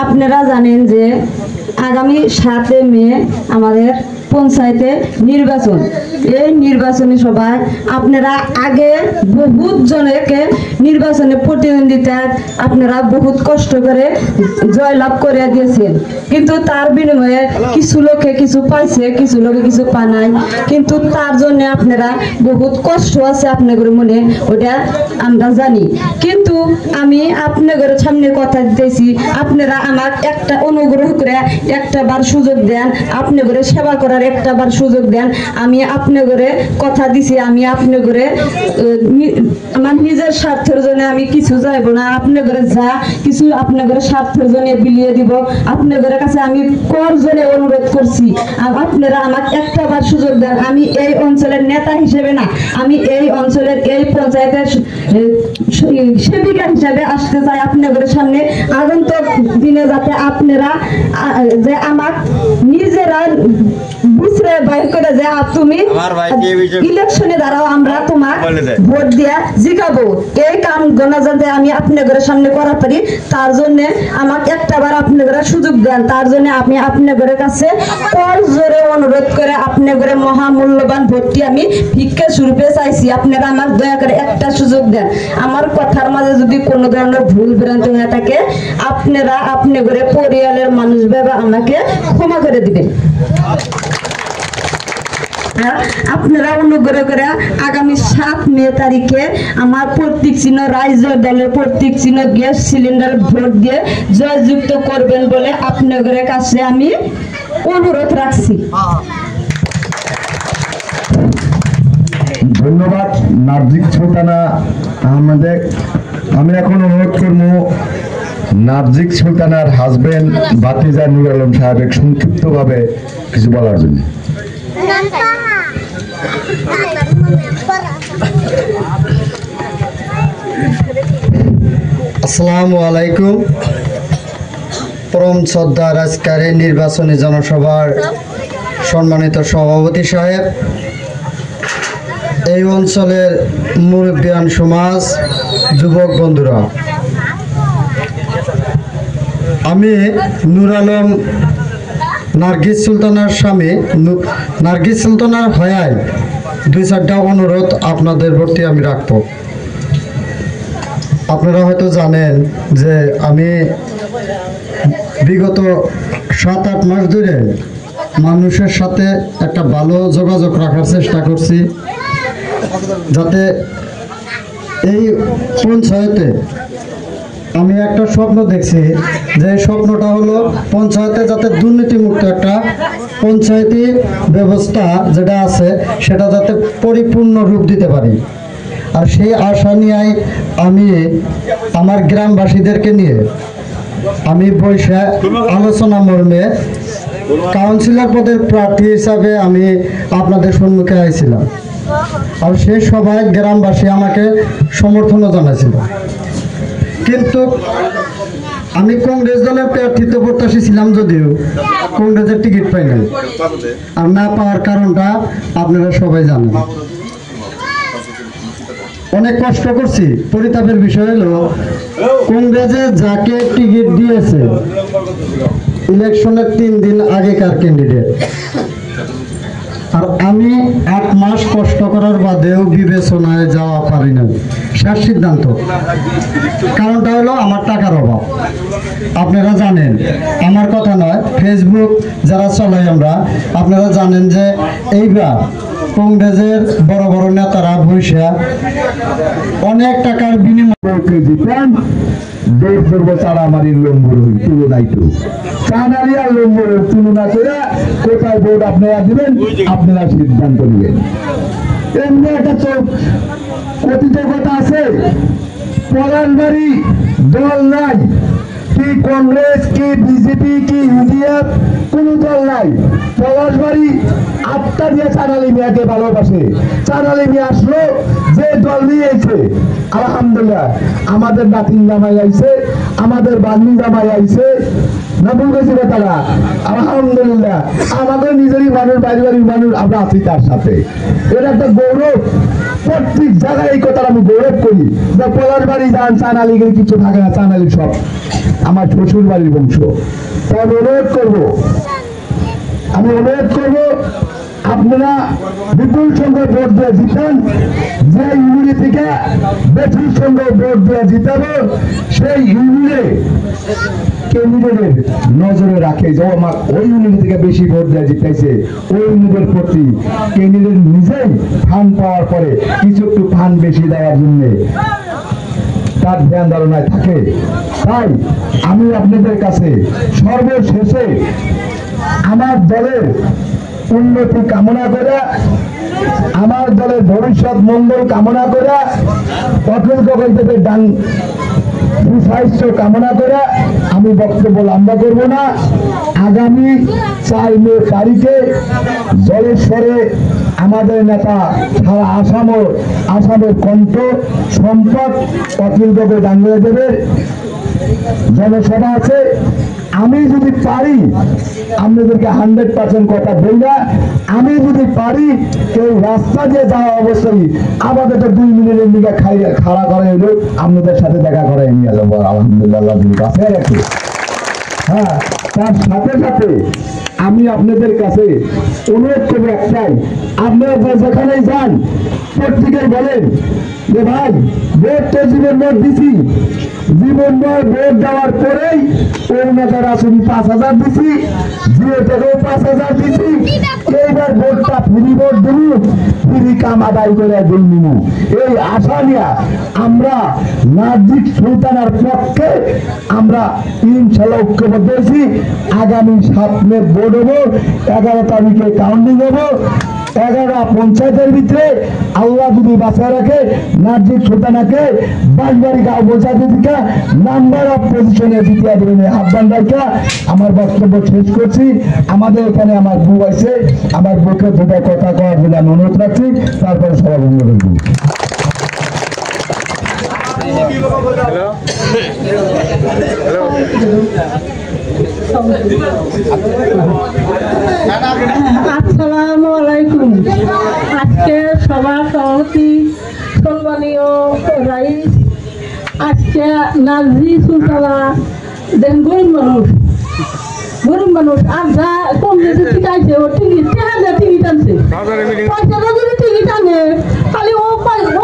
আপনারা জানেন যে আগামী 7 মে আমাদের পঞ্চায়েতে নির্বাচন। এই নির্বাচনী সভায় আপনারা আগে বহুত জনকে নির্বাচনে প্রতিদ্বন্দ্বিতা আপনারা বহুত কষ্ট করে জয়লাভ করে দিয়েছেন, কিন্তু তার বিনিময়ে কিছু লোকে কিছু পাইছে, কিছু লোকে কিছু পায় নাই, কিন্তু তার জন্য আপনারা বহুত কষ্ট আছে আপনাদের মনে, ওটা আমরা জানি। কিন্তু আমি আপনাদের সামনে কথা দিতেছি, আপনারা আমার একটা অনুগ্রহ করে একটা বার সুযোগ দেন, আপনাদের সেবা করার একটা বার সুযোগ দেন। আমি আপনাদের কথা দিছি, আমি আপনাদের আমার নিজের স্বার্থের জন্য আমি কিছু চাইব না, আপনাদের যা কিছু আপনাদের স্বার্থের জন্য বিলিয়ে দিব। আপনাদের কাছে আমি করজনে অনুরোধ করছি, আপনারা আমাকে একটা বার সুযোগ দেন। আমি এই অঞ্চলের নেতা হিসেবে না, আমি এই অঞ্চলের এই পঞ্চায়েতের সেবিকা হিসেবে আসতে চাই আপনাদের সামনে। আগন্তুক দিনে যাতে আপনারা যে আমার নিজেরা বুঝরে বাইর করে যে তুমি ইলেকশনে দাঁড়াও, আমরা তোমার ভোট দিয়ে জিতাবো, এই কাম গোনা যাতে আমি আপনাদের সামনে করা পারি, তার জন্য আমাকে একটা বার আপনারা সুযোগ দেন। তার জন্য আমি আপনাদের কাছে জোরে অনুরোধ করে আপনাদের মহামূল্যবান ভোটটি আমি ভিক্ষা স্বরূপে চাইছি। আপনারা আমার দয়া করে একটা সুযোগ দেন। আমার কথার মাঝে যদি কোনো ধরনের ভুল ভ্রান্তি হয়ে থাকে, আপনারা আপনাদের পরিবারের মানুষ ভেবে আমাকে ক্ষমা করে দিবেন। আপনারা অনুগ্রহ করে আগামী 7 মে তারিখে আমার প্রতীক চিহ্ন রাজ্য দলের প্রতীক চিহ্ন গ্যাস সিলিন্ডার ভোট দিয়ে জয়যুক্ত করবেন বলে আপনাদের কাছে আমি অনুরোধ রাখছি। ধন্যবাদ নার্জিক সুলতানা আমাদের। আমি এখন অনুরোধ করবো নার্জিক সুলতানার হাজবেন্ড ভাতিজা নূর আলম সাহেব সংক্ষিপ্ত ভাবে কিছু বলার জন্য। আসসালামু আলাইকুম। পরম শ্রদ্ধার আজকের এই নির্বাচনী জনসভার সম্মানিত সভাপতি সাহেব, এই অঞ্চলের মুরব্বিয়ান সমাজ, যুবক বন্ধুরা, আমি নূর আলম নার্গিস সুলতানার স্বামী নার্গিস সুলতানার হয়ায় 2-4টা অনুরোধ আপনাদের প্রতি আমি রাখব। আপনারা হয়তো জানেন যে আমি বিগত 7-8 মাস ধরে মানুষের সাথে একটা ভালো যোগাযোগ রাখার চেষ্টা করছি, যাতে এই পঞ্চায়েতে আমি একটা স্বপ্ন দেখছি, যে স্বপ্নটা হলো পঞ্চায়েতে যাতে দুর্নীতিমুক্ত একটা পঞ্চায়েতি ব্যবস্থা যেটা আছে সেটা যাতে পরিপূর্ণ রূপ দিতে পারি। আর সেই আশা নিয়ে আমি আমার গ্রামবাসীদেরকে নিয়ে আমি বৈশা আলোচনা মর্মে কাউন্সিলর পদের প্রার্থী হিসাবে আমি আপনাদের সম্মুখে আইছিলাম। আর সেই সভায় গ্রামবাসী আমাকে সমর্থনও জানাইছিল, কিন্তু আমি কংগ্রেস দলের প্রার্থিত্ব প্রত্যাশী ছিলাম, যদিও কংগ্রেসের টিকিট পাই নাই। আর না পাওয়ার কারণটা আপনারা সবাই জানেন। অনেক কষ্ট করছি। পরিতাপের বিষয় হলো কংগ্রেসে যাকে টিকিট দিয়েছে ইলেকশনের 3 দিন আগেকার ক্যান্ডিডেট, আর আমি 8 মাস কষ্ট করার বাদেও বিবেচনায় যাওয়া পারি না। শেষ সিদ্ধান্ত কারণটা হলো আমার টাকার অভাব। আপনারা জানেন, আমার কথা নয়, ফেসবুক যারা চলাই আমরা, আপনারা জানেন যে এইবার কংগ্রেসের বড় বড় নেতারা বৈশা অনেক টাকার বিনিময়ে জিতেন দেড় করব চারামারির লম্বর তুলনায় তো চানারিয়া লম্বরের তুলনা করে কোথায় ভোট আপনারা দিবেন আপনারা সিদ্ধান্ত নেবেন। এমনি একটা চোখ কথিত কথা আছে, পলাশবাড়ি দল নাই, কি কংগ্রেস কি বিজেপি কি ইউডিএফ কোন দল নাই। পলাশবাড়ি আত্মা দিয়ে চাঁদালি মিয়াকে ভালোবাসে। চাঁদালি মিয়া আসলো যে দল নিয়েছে, আলহামদুলিল্লাহ আমাদের নাতিন জামাই আইছে, আমাদের বান্নি জামাই আইছে, না ভুল গেছে তারা, আলহামদুলিল্লাহ আমাদের নিজেরই মানুষ, বাড়ি বাড়ির মানুষ আমরা আছি তার সাথে। এটা একটা গৌরব। প্রত্যেক জায়গায় এই কথাটা আমি গৌরব করি যে পোলার বাড়ি যান চানা লীগের কিছু থাকে না, চানা লীগ সব আমার শ্বশুর বাড়ির বংশ। তাই আমি অনুরোধ করবো আপনারা বিপুল সংখ্যক ভোট দিয়ে জিতেন। যে ইউনিয়ন থেকে বেশি সংখ্যক ভোট দিয়ে জিতাবো সেই ইউনিয়নে ক্যান্ডিডেটের নজরে রাখে যে আমার ওই ইউনিয়ন থেকে বেশি ভোট দিয়ে জিতাইছে, ওই ইউনিয়নের প্রতি ক্যান্ডিডেট নিজেই ফান্ড পাওয়ার পরে কিছু একটু ফান্ড বেশি দেওয়ার জন্য তার ধ্যান ধারণায় থাকে। তাই আমি আপনাদের কাছে সর্বশেষে আমার দলের উন্নতি কামনা করে, আমার দলের ভবিষ্যৎ মঙ্গল কামনা করে, অখিল গগৈ দেবের ডান সুস্বাস্থ্য কামনা করে আমি বক্তব্য লম্বা করব না। আগামী 4 মে তারিখে জলেশ্বরে আমাদের নেতা সারা আসামের কণ্ঠ সম্পদ অখিল গগৈ ডাঙ্গিয়া দেবের জনসভা আছে। আমি যদি পারি আপনাদেরকে 100% কথা বলবা, আমি যদি পারি কেউ রাস্তা দিয়ে যাওয়া অবশ্যই আমাদের তো 2 মিনিটের দিকে খাড়া করে এলো আপনাদের সাথে দেখা করে নিয়ে যাবো আলহামদুলিল্লাহ কাছে রাখি। হ্যাঁ, তার সাথে সাথে আমি আপনাদের কাছে অনুরোধ করবো একটাই, আপনারা যেখানেই যান প্রত্যেকেই বলেন যে ভাই ভোট তো জীবনভর দিছি, জীবনভর ভোট দেওয়ার পরেই অরুণাচল আসনি 5,000 দিছি, জিও থেকেও 5,000 দিছি, এইবার ভোটটা ফ্রি ভোট দিবি, ফ্রি কাম আদায় করে দিন। এই আশা নিয়ে আমরা নাজিক সুলতানার পক্ষে আমরা ইনশাল্লাহ ঐক্যবদ্ধ হয়েছি। আগামী 7 মে ভোট হবো, 11 তারিখে কাউন্টিং হবো। 11 পঞ্চায়েতের ভিতরে আল্লাহ যদি বাঁচায় রাখে নাজিক সুলতানাকে বাঁশবাড়ি গাঁও পঞ্চায়েত দিকে নাম্বার অফ পজিশনে জিতিয়া দেবেন আহ্বান রাখা আমার বক্তব্য শেষ করছি। আমাদের এখানে আমার বউ আছে, আমার বুকে দুটো কথা কওয়ার জন্য আমি অনুরোধ রাখছি, তারপরে সবাই বন্ধ করবো। আসসালামু আলাইকুম। আজকে সভার সভাপতি সম্মানীয় রাইস, আজকে নাজি সুলতানা দেন গরিব মানুষ আর যা কম বেশি টিকাইছে ও টিকিট টিকিট আনছে, পয়সাটা যদি টিকিট আনে খালি ও